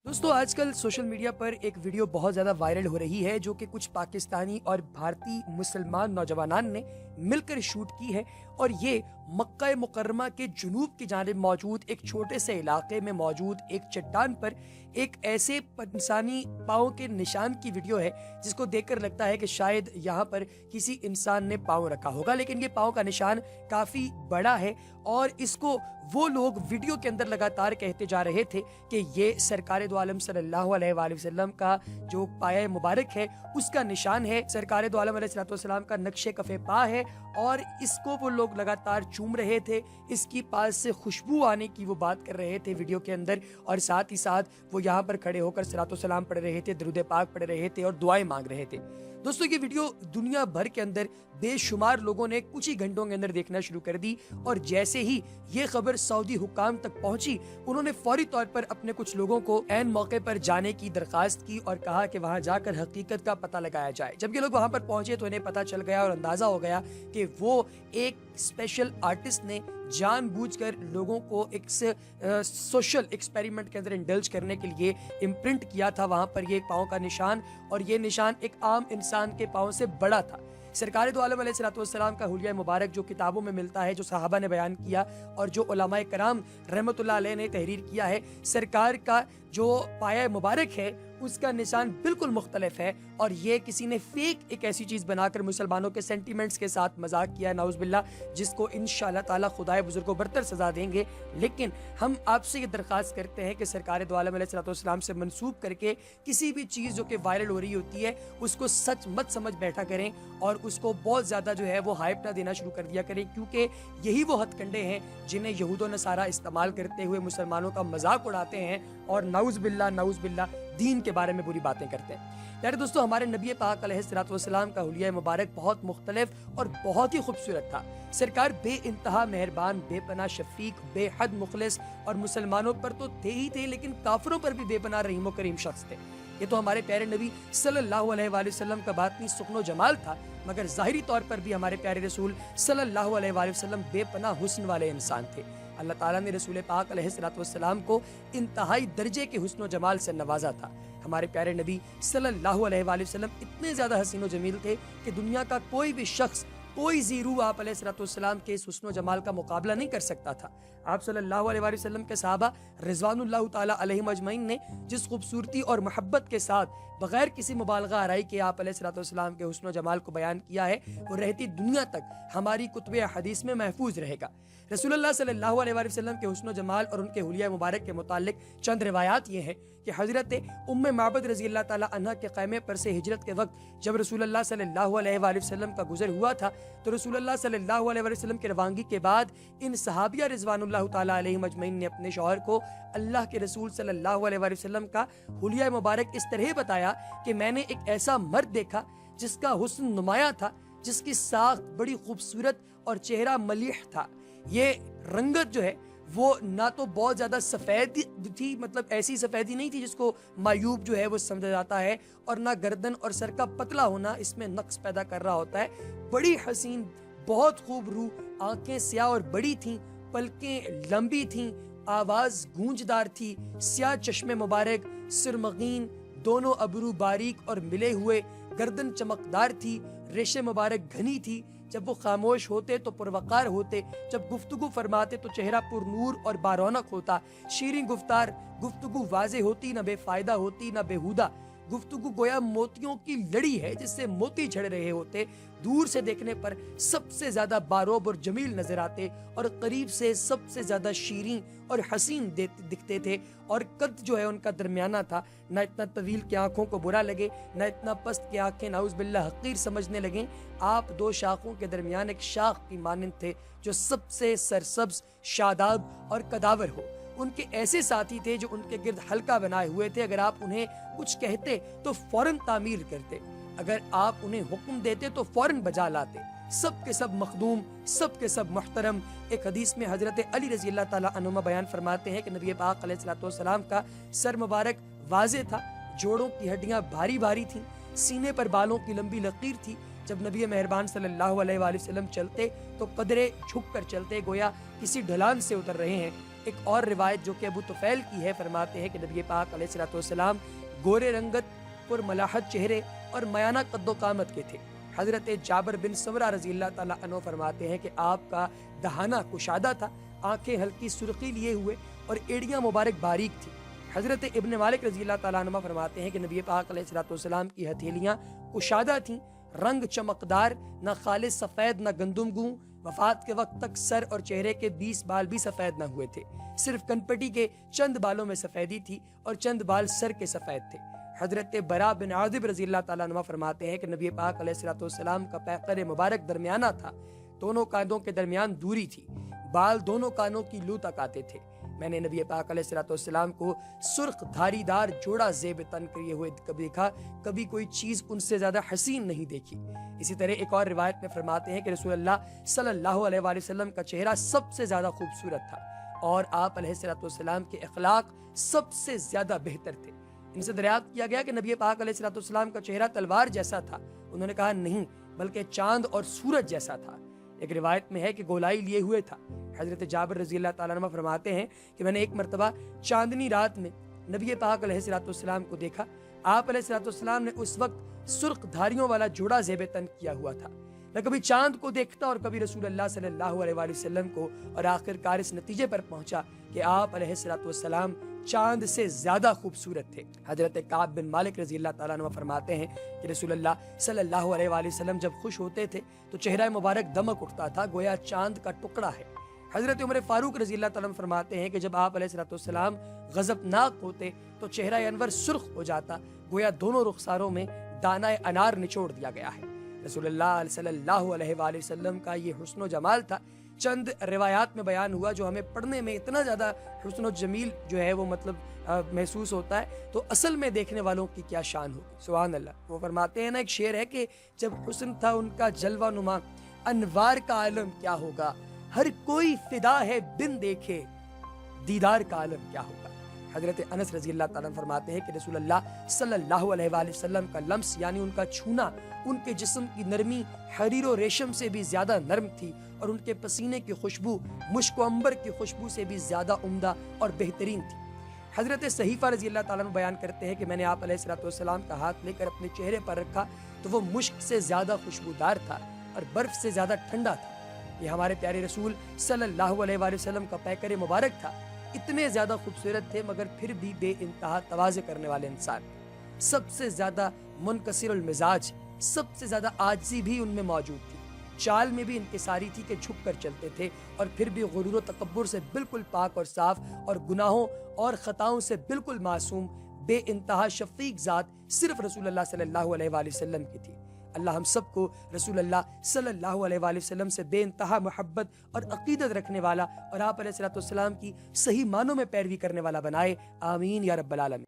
दोस्तों आजकल social media पर एक वीडियो बहुत ज़्यादा वायरल हो रही है जो कि कुछ पाकिस्तानी और भारतीय मुसलमान नौजवानान ने मिलकर शूट की है। और ये मक्का मुकर्रमा के जुनूब की जानिब मौजूद एक छोटे से इलाके में मौजूद एक चट्टान पर एक ऐसे इंसानी पाँव के निशान की वीडियो है जिसको देखकर लगता है कि शायद यहाँ पर किसी इंसान ने पाँव रखा होगा, लेकिन ये पाँव का निशान काफ़ी बड़ा है। और इसको वो लोग वीडियो के अंदर लगातार कहते जा रहे थे कि ये सरकार दो आलम सल्लल्लाहु अलैहि वसल्लम का जो पाया मुबारक है उसका निशान है, सरकार दो आलम अलैहिस्सलाम का नक्शे कफे पा है। और इसको वो लोग लगातार चूम रहे थे, इसकी पास से खुशबू आने की वो बात कर रहे थे वीडियो के अंदर। और साथ ही साथ वो यहाँ पर खड़े होकर सलातो सलाम पढ़ रहे थे, दरूद पाक पढ़ रहे थे और दुआएं मांग रहे थे। दोस्तों ये वीडियो दुनिया भर के अंदर बेशुमार लोगों ने कुछ ही घंटों के अंदर देखना शुरू कर दी। और जैसे ही ये खबर सऊदी हुक्काम तक पहुंची, उन्होंने फौरी तौर पर अपने कुछ लोगों को ऐन मौके पर जाने की दरखास्त की और कहा कि वहां जाकर हकीकत का पता लगाया जाए। जब ये लोग वहां पर पहुंचे तो इन्हें पता चल गया और अंदाजा हो गया कि वो एक स्पेशल आर्टिस्ट ने जानबूझकर लोगों को एक सोशल एक्सपेरिमेंट के अंदर इंडल्ज करने के लिए इम्प्रिंट किया था वहां पर ये पाँव का निशान। और ये निशान एक आम इंसान के पाँव से बड़ा था। सरकार दो आलम अलैहिस्सलाम का हुलिया मुबारक जो किताबों में मिलता है, जो सहाबा ने बयान किया और जो उलमाए कराम रहमतुल्लाह अलैह ने तहरीर किया है, सरकार का जो पाया मुबारक है उसका निशान बिल्कुल मुख्तलिफ है। और ये किसी ने फेक एक ऐसी चीज़ बनाकर मुसलमानों के सेंटिमेंट्स के साथ मजाक किया, नाउज़ बिल्लाह, जिसको इंशाअल्लाह ताला खुदाए बुजुर्गों बरतर सजा देंगे। लेकिन हम आपसे ये दरख्वास्त करते हैं कि सरकार दो आलम अलैहिस्सलाम से मंसूब करके किसी भी चीज़ जो कि वायरल हो रही होती है उसको सच मत समझ बैठा करें और उसको बहुत ज़्यादा जो है वो हाइप ना देना शुरू कर दिया करें, क्योंकि यही वो हथकंडे हैं जिन्हें यहूद व नसारा इस्तेमाल करते हुए मुसलमानों का मजाक उड़ाते हैं और नाउज़ बिल्लाह दीन के बारे में बुरी बातें करते हैं। यार दोस्तों, हमारे नबी पाक अलैहिस्सलाम का हुलिया मुबारक बहुत मुख्तलिफ और बहुत ही खूबसूरत था। सरकार बे इंतहा मेहरबान, बेपनाह शफीक, बेहद मुखलिस और मुसलमानों पर तो थे ही थे, लेकिन काफिरों पर भी बेपनाह रहीम व करीम शख्स थे। ये तो हमारे प्यारे नबी सल्लल्लाहु अलैहि वसल्लम का बातनी सुखनो जमाल था, मगर ज़ाहिरी तौर पर भी हमारे प्यारे रसूल सल्लल्लाहु अलैहि वसल्लम बेपनाह हुस्न वाले इंसान थे। अल्लाह ताला ने रसूल पाक अलैहिस्सलाम को इंतहाई दर्जे के हुस्न व जमाल से नवाजा था। हमारे प्यारे नबी सल्लल्लाहु अलैहि वसल्लम इतने ज़्यादा हसीन व जमील थे कि दुनिया का कोई भी शख्स, कोई ज़ीरू आप अलैहिस्सलाम के इस हुस्न व जमाल का मुकाबला नहीं कर सकता था। आप सल्लल्लाहु अलैहि वसल्लम के सहाबा रिज़वानुल्लाह ताला अलैहिम अजमईन ने जिस खूबसूरती और मोहब्बत के साथ बगैर किसी मुबालगा आराई के आप अलैहिस्सलाम के हुस्न व जमाल को बयान किया है, वो रहती दुनिया तक हमारी कुतुब हदीस में महफूज रहेगा। रसूलुल्लाह सल्लल्लाहु अलैहि वसल्लम के हुस्न व जमाल और उनके हुलिया मुबारक के मुतालिक चंद रिवायात ये हैं कि हज़रत उम्मे माबद रज़ी अल्लाह ताला अन्हा के क़ैमे पर से हिजरत के वक्त जब रसूलुल्लाह सल्लल्लाहु अलैहि वसल्लम का गुज़र हुआ था, तो रसूलुल्लाह सल्लल्लाहु अलैहि वसल्लम की रवानगी के बाद इन सहाबिया रिज़वानुल्लाह ताला अलैहिम अजमईन ने अपने शौहर को अल्लाह के रसूल सल्लल्लाहु अलैहि वसल्लम का हुलिया मुबारक इस तरह बताया कि मैंने एक ऐसा मर्द देखा जिसका हुस्न नुमाया था, जिसकी साख बड़ी खूबसूरत और चेहरा मलीह था। ये रंगत जो है वो ना तो बहुत ज़्यादा सफ़ेद थी, मतलब ऐसी सफ़ेदी नहीं थी जिसको मायूब जो है वो समझा जाता है, और ना गर्दन और सर का पतला होना इसमें नक्स पैदा कर रहा होता है। बड़ी हसीन, बहुत खूब रूह, आंखें स्याह और बड़ी थीं, पलकें लंबी थीं, आवाज़ गूंजदार थी, स्याह चश्मे मुबारक, सिरमगीन, दोनों अबरू बारीक और मिले हुए, गर्दन चमकदार थी, रेशे मुबारक घनी थी। जब वो खामोश होते तो पुरवकार होते, जब गुफ्तगू फरमाते तो चेहरा पुरनूर और बारौनक होता। शीरीं गुफ्तार, गुफ्तगू वाज़े होती, न बेफायदा होती न बेहुदा। गुफ्तगू गोया मोतियों की लड़ी है जिससे मोती झड़ रहे होते। दूर से देखने पर सबसे ज्यादा बारोब और जमील नजर आते और करीब से सबसे ज्यादा शीरीं और हसीन दिखते थे। और कद जो है उनका दरमियाना था, ना इतना तवील कि आंखों को बुरा लगे, ना इतना पस्त कि आंखें नाउज़ बिल्लाह हकीर समझने लगें। आप दो शाखों के दरमियान एक शाख की मानंद थे जो सबसे सरसब्ज, शादाब और कदावर हो। उनके ऐसे साथी थे जो उनके गिर्द हल्का बनाए हुए थे। अगर आप उन्हें कुछ कहते तो फौरन तामीर करते, अगर आप उन्हें हुक्म देते तो फौरन बजा लाते। सब के सब मखदूम, सब के सब मुहतरम। एक हदीस में हजरत अली रज़ी अल्लाह ताला अन्हुमा बयान फरमाते हैं कि नबी पाक अलैहिस्सलाम का सर मुबारक वाज़े था, जोड़ों की हड्डियां भारी भारी थीं, सीने पर बालों की लंबी लकीर थी। जब नबी मेहरबान सल्लल्लाहु अलैहि वसल्लम चलते तो कदरे झुक कर चलते, गोया किसी ढलान से उतर रहे हैं। ایک اور روایت جو کہ ابو طفیل کی ہے فرماتے ہیں کہ نبی پاک علیہ الصلوۃ والسلام گورے رنگت پر ملاحت چہرے اور میانہ قد و قامت کے تھے۔ حضرت جابر بن سمرہ رضی اللہ تعالیٰ عنہ فرماتے ہیں کہ آپ کا دہانہ کشادہ تھا، آنکھیں ہلکی سرخی لیے ہوئے اور ایڑیاں مبارک باریک تھی۔ حضرت ابن مالک رضی اللہ تعالیٰ عنہ فرماتے ہیں کہ نبی پاک علیہ الصلوۃ والسلام کی ہتھیلیاں کشادہ تھیں، رنگ چمکدار، نہ خالص سفید نہ گندم گوں۔ وفات کے وقت تک سر اور چہرے کے 20 بال بھی سفید نہ ہوئے تھے، صرف کنپٹی کے چند بالوں میں سفیدی تھی اور چند بال سر کے سفید تھے۔ حضرت برا بن عازب رضی اللہ تعالیٰ عنہ فرماتے ہیں کہ نبی پاک علیہ الصلوۃ والسلام کا پیکر مبارک درمیانہ تھا، دونوں کاندھوں کے درمیان دوری تھی، بال دونوں کانوں کی لو تک آتے تھے۔ میں نے نبی پاک علیہ الصلوۃ والسلام کو سرخ دھاری دار جوڑا زیب تن کیے ہوئے کبھی دیکھا، کبھی کوئی چیز ان سے زیادہ حسین نہیں دیکھی۔ اسی طرح ایک اور روایت میں فرماتے ہیں کہ رسول اللہ صلی اللہ علیہ وآلہ وسلم کا چہرہ سب سے زیادہ خوبصورت تھا اور آپ علیہ الصلوۃ والسلام کے اخلاق سب سے زیادہ بہتر تھے۔ ان سے دریافت کیا گیا کہ نبی پاک علیہ الصلوۃ والسلام کا چہرہ تلوار جیسا تھا؟ انہوں نے کہا نہیں، بلکہ چاند اور سورج جیسا تھا۔ ایک روایت میں ہے کہ گولائی لیے ہوئے تھا۔ حضرت جابر رضی اللہ تعالیٰ عنہ فرماتے ہیں کہ میں نے ایک مرتبہ چاندنی رات میں نبی پاک علیہ الصلوۃ والسلام کو دیکھا۔ آپ علیہ الصلوۃ والسلام نے اس وقت سرخ دھاریوں والا جوڑا زیب تن کیا ہوا تھا۔ میں کبھی چاند کو دیکھتا اور کبھی رسول اللہ صلی اللہ علیہ وآلہ وسلم کو، اور آخر کار اس نتیجے پر پہنچا کہ آپ علیہ الصلوۃ والسلام چاند سے زیادہ خوبصورت تھے۔ حضرت کعب بن مالک رضی اللہ تعالیٰ عنہ فرماتے ہیں کہ رسول اللہ صلی اللہ علیہ وآلہ وسلم جب خوش ہوتے تھے تو چہرہ مبارک دمک اٹھتا تھا، گویا چاند کا ٹکڑا ہے۔ حضرت عمر فاروق رضی اللہ تعالیٰ عنہ فرماتے ہیں کہ جب آپ علیہ الصلوۃ والسلام غضبناک ہوتے تو چہرہ انور سرخ ہو جاتا، گویا دونوں رخساروں میں دانہ انار نچوڑ دیا گیا ہے۔ رسول اللہ صلی اللہ علیہ وآلہ وسلم کا یہ حسن و جمال تھا، چند روایات میں بیان ہوا جو ہمیں پڑھنے میں اتنا زیادہ حسن و جمیل جو ہے وہ محسوس ہوتا ہے، تو اصل میں دیکھنے والوں کی کیا شان ہوگی، سبحان اللہ۔ وہ فرماتے ہیں نا، ایک شعر ہے کہ جب حسن تھا ان کا جلوہ نما، انوار کا عالم کیا ہوگا، ہر کوئی فدا ہے بن دیکھے، دیدار کا عالم کیا ہوگا۔ حضرت انس رضی اللہ تعالیٰ فرماتے ہیں کہ رسول اللہ صلی اللہ علیہ وآلہ وسلم کا لمس یعنی ان کا چھونا، ان کے جسم کی نرمی حریر و ریشم سے بھی زیادہ نرم تھی، اور ان کے پسینے کی خوشبو مشک و عنبر کی خوشبو سے بھی زیادہ عمدہ اور بہترین تھی۔ حضرت صحیفہ رضی اللہ تعالیٰ بیان کرتے ہیں کہ میں نے آپ علیہ الصلوۃ والسلام کا ہاتھ لے کر اپنے چہرے پر رکھا تو وہ مشک سے زیادہ خوشبودار تھا اور برف سے زیادہ ٹھنڈا تھا۔ یہ ہمارے پیارے رسول صلی اللہ علیہ وآلہ وسلم کا پیکر مبارک تھا، اتنے زیادہ خوبصورت تھے مگر پھر بھی بے انتہا تواضع کرنے والے انسان، سب سے زیادہ منکسر المزاج، سب سے زیادہ عاجزی بھی ان میں موجود تھی، چال میں بھی انکساری تھی کہ جھک کر چلتے تھے، اور پھر بھی غرور و تکبر سے بالکل پاک اور صاف، اور گناہوں اور خطاؤں سے بالکل معصوم، بے انتہا شفیق ذات صرف رسول اللہ صلی اللہ علیہ وآلہ وسلم کی تھی۔ اللہ ہم سب کو رسول اللہ صلی اللہ علیہ وآلہ وسلم سے بے انتہا محبت اور عقیدت رکھنے والا اور آپ علیہ الصلوۃ والسلام کی صحیح معنوں میں پیروی کرنے والا بنائے، آمین یا رب العالمین۔